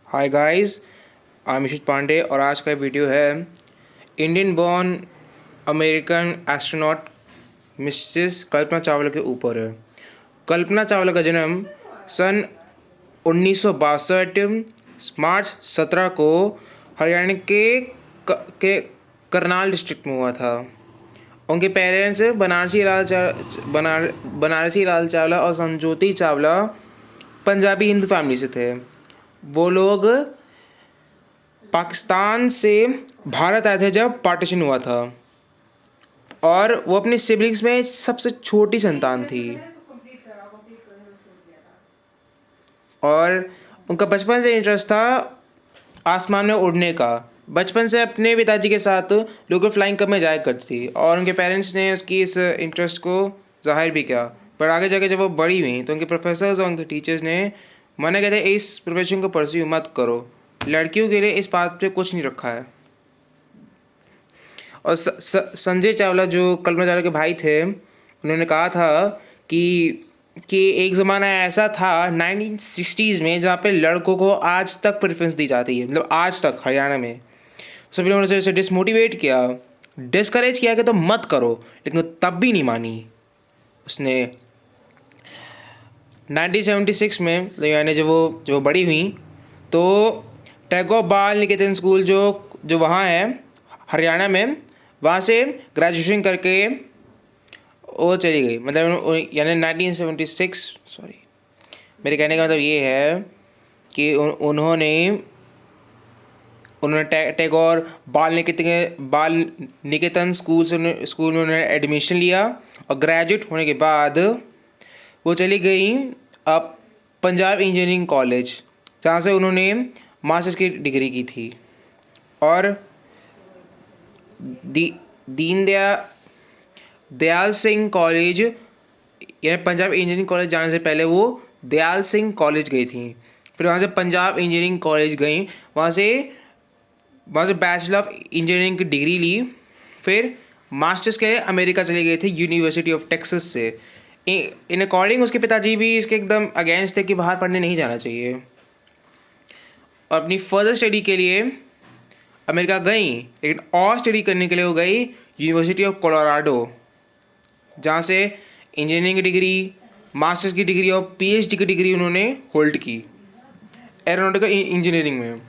Hi guys, I am Yashut Pandey और आज का वीडियो है Indian born American astronaut Mrs Kalpana Chawla के ऊपर है। कल्पना चावला का जन्म सन 1962 मार्च 17 को हरियाणा के करनाल डिस्ट्रिक्ट में हुआ था। उनके पेरेंट्स बनारसी लाल चावला और संजोती चावला पंजाबी हिंदू फैमिली से थे। वो लोग पाकिस्तान से भारत आए थे जब पार्टीशन हुआ था और वो अपनी सिबलिंग्स में सबसे छोटी संतान थी। और उनका बचपन से इंटरेस्ट था आसमान में उड़ने का। बचपन से अपने पिताजी के साथ लोकल फ्लाइंग क्लब में जाया करती थी और उनके पेरेंट्स ने उसकी इस इंटरेस्ट को जाहिर भी किया। पर आगे जाके जब वो बड़ी हुई तो उनके प्रोफेसर्स और उनके टीचर्स ने मना कहते इस प्रोफेशन को परस्यू मत करो, लड़कियों के लिए इस बात पे कुछ नहीं रखा है। और संजय चावला जो कल्पना चावला के भाई थे, उन्होंने कहा था कि एक ज़माना ऐसा था 1960s में जहाँ पे लड़कों को आज तक प्रेफरेंस दी जाती है, मतलब आज तक हरियाणा में सभी लोगों ने उसे डिसमोटिवेट किया, डिस्करेज किया कि तो मत करो, लेकिन वो तब भी नहीं मानी। उसने 1976 में यानी जब वो बड़ी हुई तो टैगोर बाल निकेतन स्कूल जो वहाँ है हरियाणा में, वहाँ से ग्रेजुएशन करके वो चली गई। मतलब यानी 1976 सॉरी मेरे कहने का मतलब ये है कि उन्होंने टैगोर बाल निकेतन स्कूल में उन्होंने एडमिशन लिया और ग्रेजुएट होने के बाद वो चली गई अब पंजाब इंजीनियरिंग कॉलेज, जहाँ से उन्होंने मास्टर्स की डिग्री की थी। और दयाल सिंह कॉलेज यानी पंजाब इंजीनियरिंग कॉलेज जाने से पहले वो दयाल सिंह कॉलेज गई थी। फिर वहाँ से पंजाब इंजीनियरिंग कॉलेज गई, वहाँ से बैचलर ऑफ इंजीनियरिंग की डिग्री ली। फिर मास्टर्स के लिए अमेरिका चले गए थे यूनिवर्सिटी ऑफ टेक्सास से। इन अकॉर्डिंग उसके पिताजी भी इसके एकदम अगेंस्ट थे कि बाहर पढ़ने नहीं जाना चाहिए। और अपनी फर्दर स्टडी के लिए अमेरिका गई, लेकिन और स्टडी करने के लिए वो गई यूनिवर्सिटी ऑफ कोलोराडो, जहाँ से इंजीनियरिंग की डिग्री, मास्टर्स की डिग्री और पीएचडी की डिग्री उन्होंने होल्ड की एरोनॉटिकल इंजीनियरिंग में।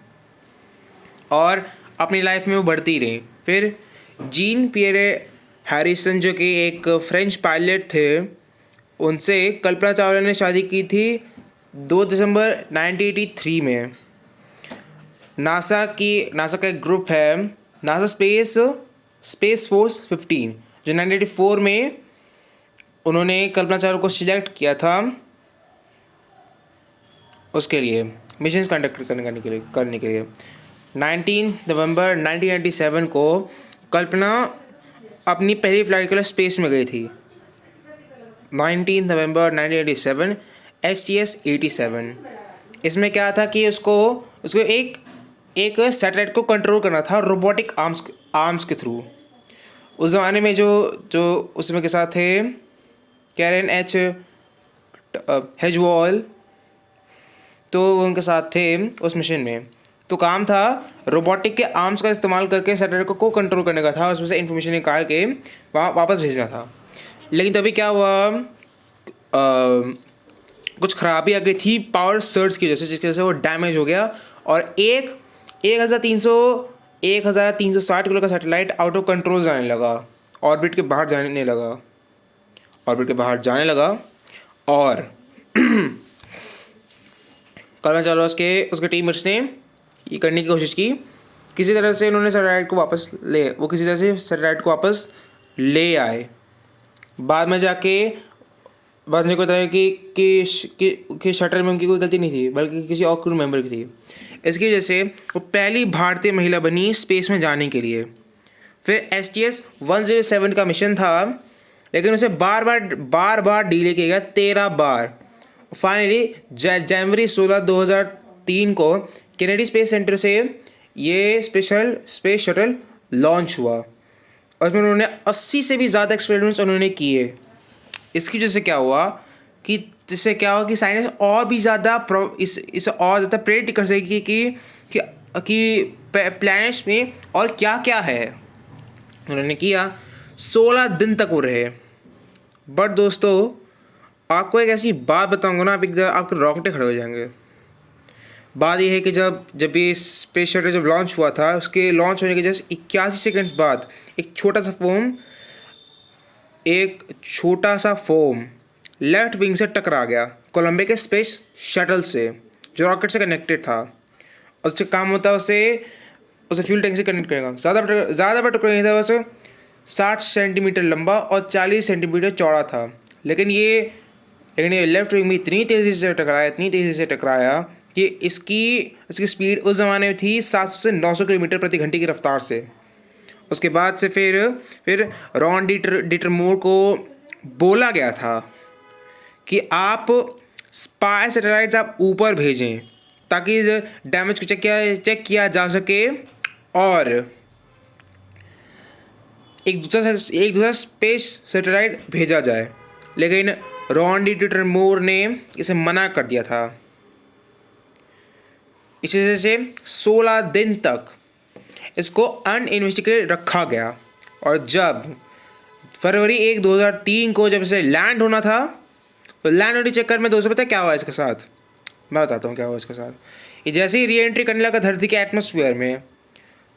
और अपनी लाइफ में वो बढ़ती रही। फिर जीन पियरे हैरिसन जो कि एक फ्रेंच पायलट थे, उनसे कल्पना चावला ने शादी की थी 2 दिसंबर 1983 में। नासा का एक ग्रुप है नासा स्पेस फोर्स 15, जो 1984 में उन्होंने कल्पना चावला को सिलेक्ट किया था उसके लिए मिशंस कंडक्ट करने के लिए। 19 नवंबर 1997 को कल्पना अपनी पहली फ्लाइट के लिए स्पेस में गई थी। 19 नवंबर 1987 STS-87। इसमें क्या था कि उसको एक सैटेलाइट को कंट्रोल करना था रोबोटिक आर्म्स के थ्रू। उस ज़माने में जो उसमें के साथ थे कैरन एच हेजवॉल, तो उनके साथ थे उस मिशन में। तो काम था रोबोटिक के आर्म्स का इस्तेमाल करके सैटेलाइट को कंट्रोल करने का था, उसमें से इन्फॉर्मेशन निकाल के वहाँ वापस भेजना था। लेकिन तभी क्या हुआ, कुछ खराबी आ गई थी पावर सर्ज की वजह से, जिसकी वजह से वो डैमेज हो गया और 1360 किलो का सैटेलाइट आउट ऑफ कंट्रोल जाने लगा, ऑर्बिट के बाहर जाने लगा। और कल्पना चावला उसके टीममेट्स ने ये करने की कोशिश की, किसी तरह से उन्होंने सैटेलाइट को वापस ले आए। बाद में को बताया कि शटर में उनकी कोई गलती नहीं थी, बल्कि किसी और क्रू मेंबर की थी। इसकी वजह से वो पहली भारतीय महिला बनी स्पेस में जाने के लिए। फिर STS-107 का मिशन था, लेकिन उसे बार बार डिले किया गया 13 बार। फाइनली जनवरी 16, 2003 को केनेडी स्पेस सेंटर से ये स्पेशल स्पेस शटल लॉन्च हुआ और इसमें उन्होंने 80 से भी ज़्यादा एक्सपेरिमेंट्स उन्होंने किए। इसकी वजह से क्या हुआ कि जिससे क्या होगा कि साइंस और भी ज़्यादा इसे और ज़्यादा प्रेडिक्ट कर सकेगी कि प्लैनेट्स में और क्या क्या है। उन्होंने किया 16 दिन तक वो रहे। बट दोस्तों, आपको एक ऐसी बात बताऊंगा ना, आप एकदम आपके रोंगटे खड़े हो जाएंगे। बात यह है कि जब जब ये स्पेस शटल जब लॉन्च हुआ था, उसके लॉन्च होने के जस्ट 81 सेकंड्स बाद एक छोटा सा फोम लेफ्ट विंग से टकरा गया कोलंबिया के स्पेस शटल से, जो रॉकेट से कनेक्टेड था। और उससे काम होता है उसे उसे फ्यूल टैंक से कनेक्ट करेगा। ज़्यादा बड़ा टुकड़ा नहीं था, वैसे 60 सेंटीमीटर लंबा और 40 सेंटीमीटर चौड़ा था। लेकिन ये लेफ्ट विंग में इतनी तेज़ी से टकराया कि इसकी स्पीड उस ज़माने में थी 700 से 900 किलोमीटर प्रति घंटे की रफ्तार से। उसके बाद से फिर रॉन डिटरमोर को बोला गया था कि आप स्पाई सैटेलाइट्स आप ऊपर भेजें ताकि डैमेज को चेक किया जा सके और एक दूसरा स्पेस सैटेलाइट भेजा जाए। लेकिन रॉन डिटरमोर ने इसे मना कर दिया था। इस वजह से 16 दिन तक इसको अनइन्वेस्टिगेटेड रखा गया। और जब फरवरी 1 2003 को जब इसे लैंड होना था, तो लैंड होने के चक्कर में दोस्तों पता है क्या हुआ इसके साथ? मैं बताता हूँ क्या हुआ इसके साथ। ये जैसे ही री एंट्री करने लगा धरती के एटमॉस्फेयर में,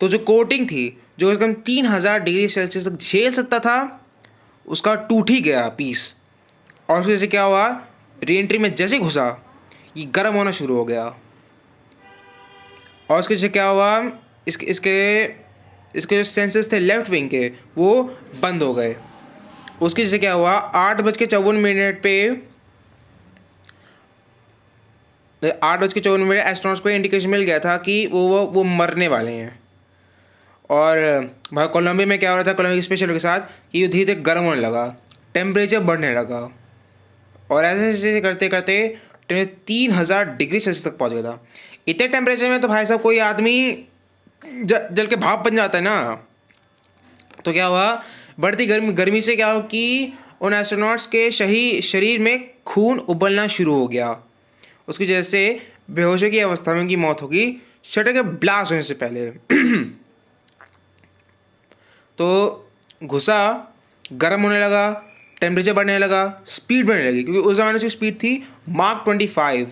तो जो कोटिंग थी जो कम 3000 डिग्री सेल्सियस तक झेल सकता था, उसका टूट ही गया पीस। और उसकी वजह से क्या हुआ, री एंट्री में जैसे ही घुसा ये गर्म होना शुरू हो गया। और उसके वजह से क्या हुआ, इसके जो सेंसर्स थे लेफ्ट विंग के वो बंद हो गए। उसकी वजह से क्या हुआ, 8:54 पे 8:54 एस्ट्रोनॉट्स को इंडिकेशन मिल गया था कि वो मरने वाले हैं। और भाई कोलंबिया में क्या हो रहा था, कोलंबिया स्पेस शटल के साथ, कि धीरे धीरे गर्म होने लगा, टेम्परेचर बढ़ने लगा। और ऐसे करते करते 3000 डिग्री सेल्सियस तक पहुंच गया था। इतने टेम्परेचर में तो भाई साहब कोई आदमी जल के भाप बन जाता है ना। तो क्या हुआ, बढ़ती गर्मी से क्या हुआ कि उन एस्ट्रोनॉट्स के शरीर में खून उबलना शुरू हो गया। उसकी वजह से बेहोशी की अवस्था में उनकी मौत होगी शटल के ब्लास्ट होने से पहले। तो घुसा, गर्म होने लगा, टेम्परेचर बढ़ने लगा, स्पीड बढ़ने लगी, क्योंकि उस ज़माने से स्पीड थी मार्क 25,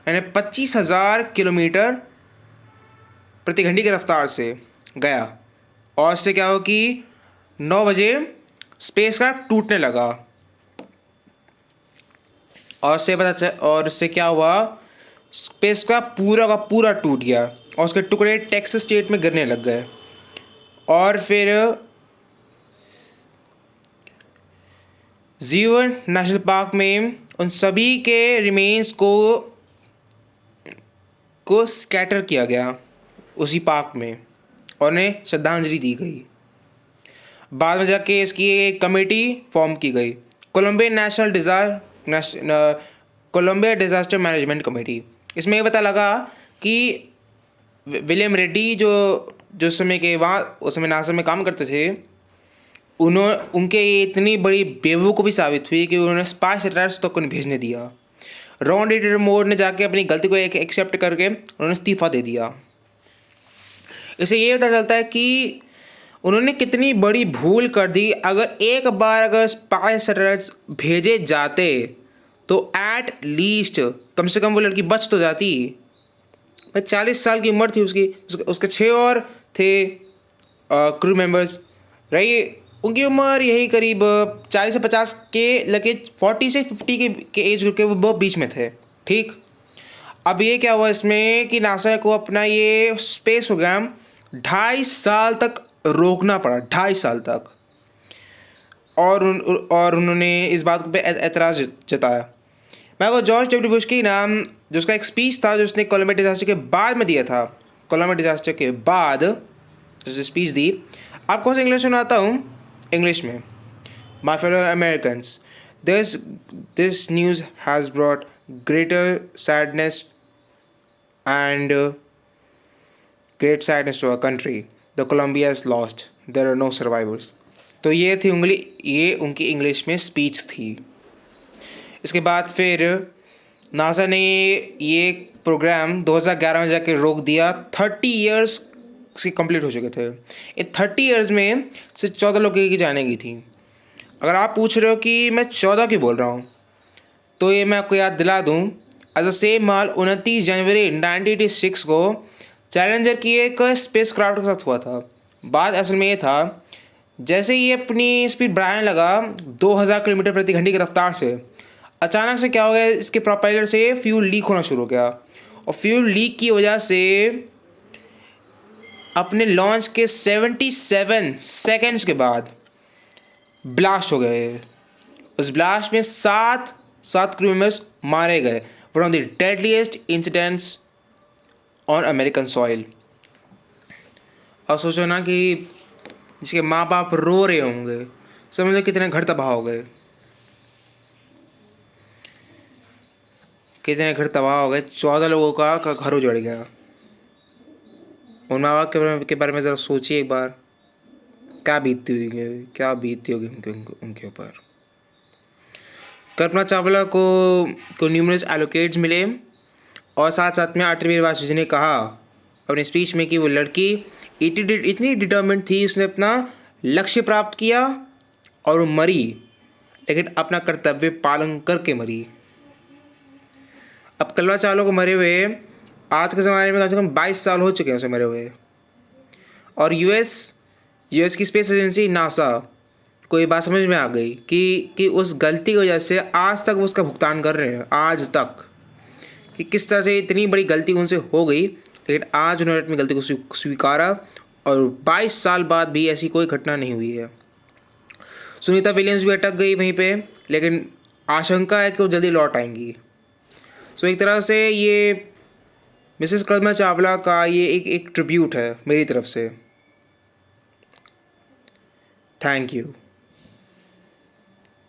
यानी 25,000 किलोमीटर प्रति घंटे की रफ्तार से गया। और इससे क्या हो कि 9 बजे स्पेस का टूटने लगा। और इससे क्या हुआ, स्पेस का पूरा टूट गया और उसके टुकड़े टेक्सास स्टेट में गिरने लग गए। और फिर जीवन नेशनल पार्क में उन सभी के रिमेन्स को स्कैटर किया गया उसी पार्क में और उन्हें श्रद्धांजलि दी गई। बाद में जाके इसकी एक कमेटी फॉर्म की गई, कोलंबिया डिज़ास्टर मैनेजमेंट कमेटी। इसमें ये पता लगा कि विलियम रेड्डी जो उस समय नासा में काम करते थे, उनके ये इतनी बड़ी बेवकूफ़ी साबित हुई कि उन्होंने स्पाई सैटेलाइट्स तक को नहीं भेजने दिया। रॉन डिटरमोर ने जाके अपनी गलती को एक्सेप्ट करके उन्होंने इस्तीफ़ा दे दिया। इससे ये पता चलता है कि उन्होंने कितनी बड़ी भूल कर दी। अगर स्पाई सैटेलाइट्स भेजे जाते तो एट लीस्ट कम से कम वो लड़की बच तो जाती। 40 साल की उम्र थी उसके 6 और थे क्रू मेंबर्स रही। उनकी उम्र यही करीब 40 से 50 के लगे 40 से 50 के एज ग्रुप के वो बीच में थे। ठीक, अब ये क्या हुआ इसमें कि नासा को अपना ये स्पेस प्रोग्राम 2.5 साल तक रोकना पड़ा, 2.5 साल तक। और उन्होंने इस बात पे एतराज़ जताया। मैं को जॉर्ज डब्ल्यू बुश की नाम जो उसका एक स्पीच था जो उसने कोलंबिया डिजास्टर के बाद में दिया था, कोलंबिया डिजास्टर के बाद जो स्पीच दी, आपको इंग्लिश सुनाता हूँ। इंग्लिश में, my fellow Americans, this news has brought greater sadness and great sadness to our country. The Columbia is lost, there are no survivors. तो ये उनकी इंग्लिश में स्पीच थी। इसके बाद फिर नासा ने ये प्रोग्राम 2011 में जाके रोक दिया। 30 ईयर्स से कंप्लीट हो चुके थे। ये 30 ईयर्स में सिर्फ 14 लोगों की जाने की थी। अगर आप पूछ रहे हो कि मैं 14 क्यों बोल रहा हूँ, तो ये मैं आपको याद दिला दूँ। एज अ सेम माल 29 जनवरी 1986 को चैलेंजर की एक स्पेस क्राफ्ट के साथ हुआ था। बात असल में ये था, जैसे ही ये अपनी स्पीड बढ़ाने लगा 2000 किलोमीटर प्रति घंटे की रफ्तार से, अचानक से क्या हो गया, इसके प्रोपेलर से फ्यूल लीक होना शुरू हो गया। और फ्यूल लीक की वजह से अपने लॉन्च के 77 सेकंड्स के बाद ब्लास्ट हो गए। उस ब्लास्ट में सात क्रू मेंबर्स मारे गए। One of the deadliest incidents on American soil. और सोचो ना कि जिसके माँ बाप रो रहे होंगे, समझ लो कितने घर तबाह हो गए, कितने घर तबाह हो गए। 14 लोगों का घर उजड़ गया। उन माँ बाप के बारे में ज़रा सोचिए एक बार, क्या बीतती होगी, क्या बीतती होगी उनके ऊपर। कल्पना चावला को न्यूमरस एलोकेट्स मिले, और साथ साथ में आठवीं वाजपेयी जी ने कहा अपने स्पीच में कि वो लड़की इतनी डिटर्मिनेड थी, उसने अपना लक्ष्य प्राप्त किया और वो मरी, लेकिन अपना कर्तव्य पालन करके मरी। अब कल्पना चावला को मरे हुए आज के ज़माने में कम से कम 22 साल हो चुके हैं उसे मरे हुए। और यूएस की स्पेस एजेंसी नासा को ये बात समझ में आ गई कि उस गलती की वजह से आज तक वो उसका भुगतान कर रहे हैं, आज तक, कि किस तरह से इतनी बड़ी गलती उनसे हो गई, लेकिन आज उन्होंने अपनी गलती को स्वीकारा और 22 साल बाद भी ऐसी कोई घटना नहीं हुई है। सुनीता विलियम्स भी अटक गई वहीं पे, लेकिन आशंका है कि वो जल्दी लौट आएंगी। सो एक तरह से ये मिसेस कल्पना चावला का ये एक ट्रिब्यूट है मेरी तरफ से। Thank you.